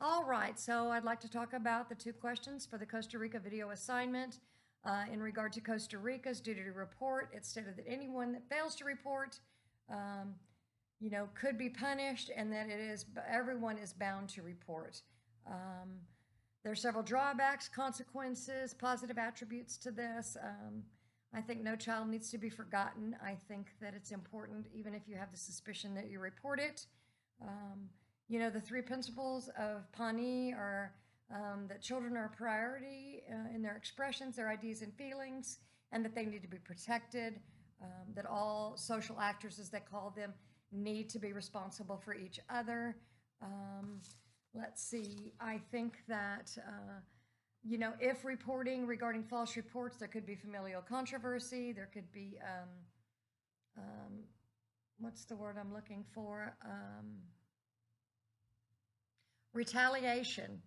All right, so I'd like to talk about the two questions for the Costa Rica video assignment. In regard to Costa Rica's duty to report, it stated that anyone that fails to report, um, could be punished, and that everyone is bound to report. There are several drawbacks, consequences, positive attributes to this. I think no child needs to be forgotten. I think that it's important, even if you have the suspicion that you report it. The three principles of Pawnee are that children are a priority in their expressions, their ideas and feelings, and that they need to be protected, that all social actors, as they call them, need to be responsible for each other. Let's see, I think that, if reporting regarding false reports, there could be familial controversy, there could be, what's the word I'm looking for? Retaliation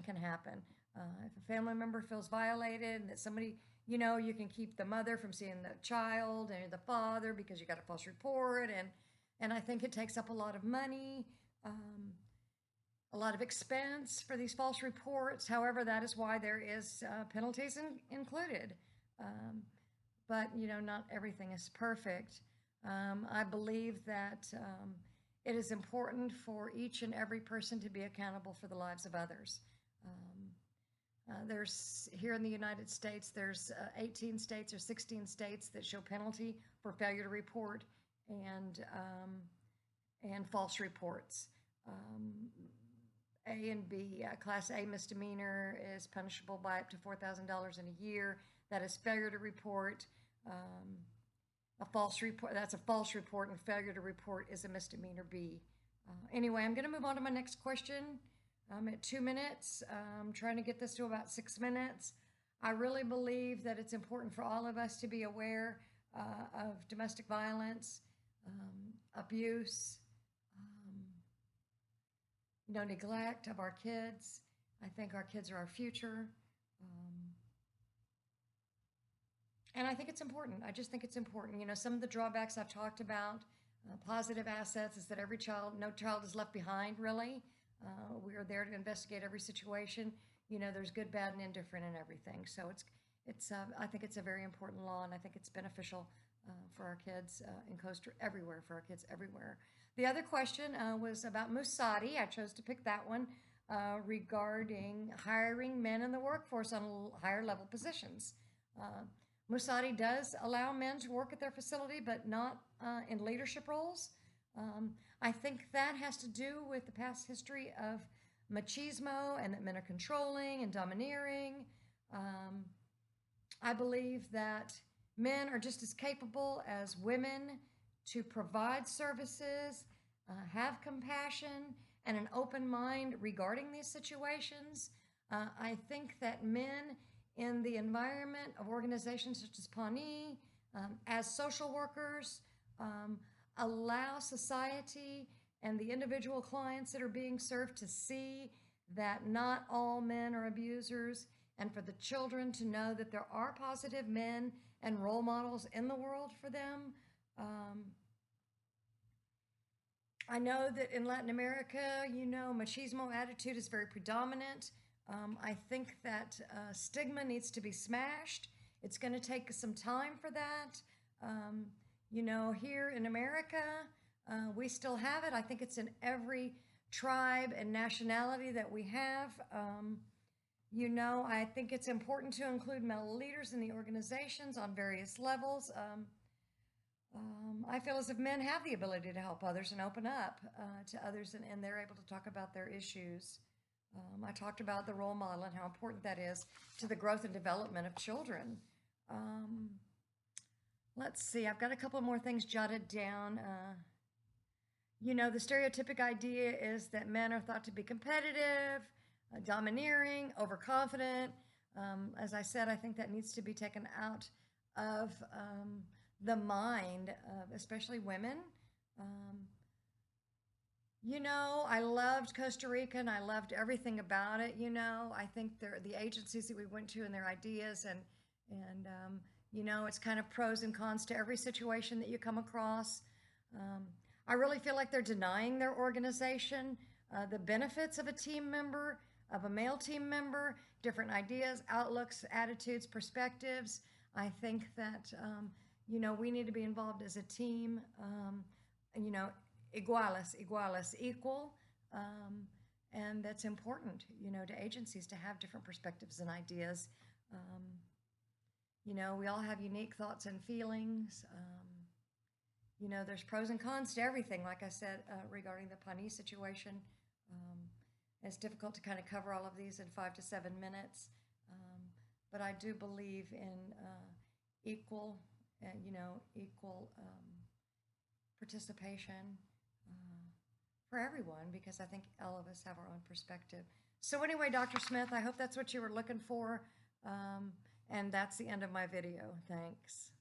can happen. If a family member feels violated and that somebody, you can keep the mother from seeing the child and the father because you got a false report. And I think it takes up a lot of money, a lot of expense for these false reports. However, that is why there is penalties included. But, not everything is perfect. I believe that it is important for each and every person to be accountable for the lives of others. There's here in the United States, there's 18 states or 16 states that show penalty for failure to report and false reports. A and B, Class A misdemeanor is punishable by up to $4,000 in a year. That is failure to report. A false report, that's a false report, and failure to report is a misdemeanor B. Anyway, I'm going to move on to my next question. I'm at 2 minutes. I'm trying to get this to about 6 minutes. I really believe that it's important for all of us to be aware of domestic violence, abuse, neglect of our kids. I think our kids are our future. And I think it's important. I just think it's important. Some of the drawbacks I've talked about, positive assets, is that no child is left behind, really. We are there to investigate every situation. There's good, bad, and indifferent in everything. So I think it's a very important law, and I think it's beneficial for our kids in Costa everywhere, for our kids everywhere. The other question was about Musadi. I chose to pick that one regarding hiring men in the workforce on higher level positions. Musadi does allow men to work at their facility, but not in leadership roles. I think that has to do with the past history of machismo and that men are controlling and domineering. I believe that men are just as capable as women to provide services, have compassion, and an open mind regarding these situations. I think that men in the environment of organizations such as Pawnee, as social workers, allow society and the individual clients that are being served to see that not all men are abusers, and for the children to know that there are positive men and role models in the world for them. I know that in Latin America, machismo attitude is very predominant. I think that stigma needs to be smashed. It's going to take some time for that. Here in America, we still have it. I think it's in every tribe and nationality that we have. I think it's important to include male leaders in the organizations on various levels. I feel as if men have the ability to help others and open up to others, and they're able to talk about their issues. I talked about the role model and how important that is to the growth and development of children. Let's see, I've got a couple more things jotted down. The stereotypic idea is that men are thought to be competitive, domineering, overconfident. As I said, I think that needs to be taken out of the mind of especially women. I loved Costa Rica and I loved everything about it. I think the agencies that we went to and their ideas and it's kind of pros and cons to every situation that you come across. I really feel like they're denying their organization the benefits of a team member, of a male team member, different ideas, outlooks, attitudes, perspectives. I think that, we need to be involved as a team, you know, iguales, equal. And that's important, to agencies to have different perspectives and ideas. Um, we all have unique thoughts and feelings. There's pros and cons to everything, like I said, regarding the Pawnee situation. Um, it's difficult to kind of cover all of these in 5 to 7 minutes, but I do believe in equal, equal participation for everyone, because I think all of us have our own perspective. So anyway, Dr. Smith, I hope that's what you were looking for, and that's the end of my video. Thanks.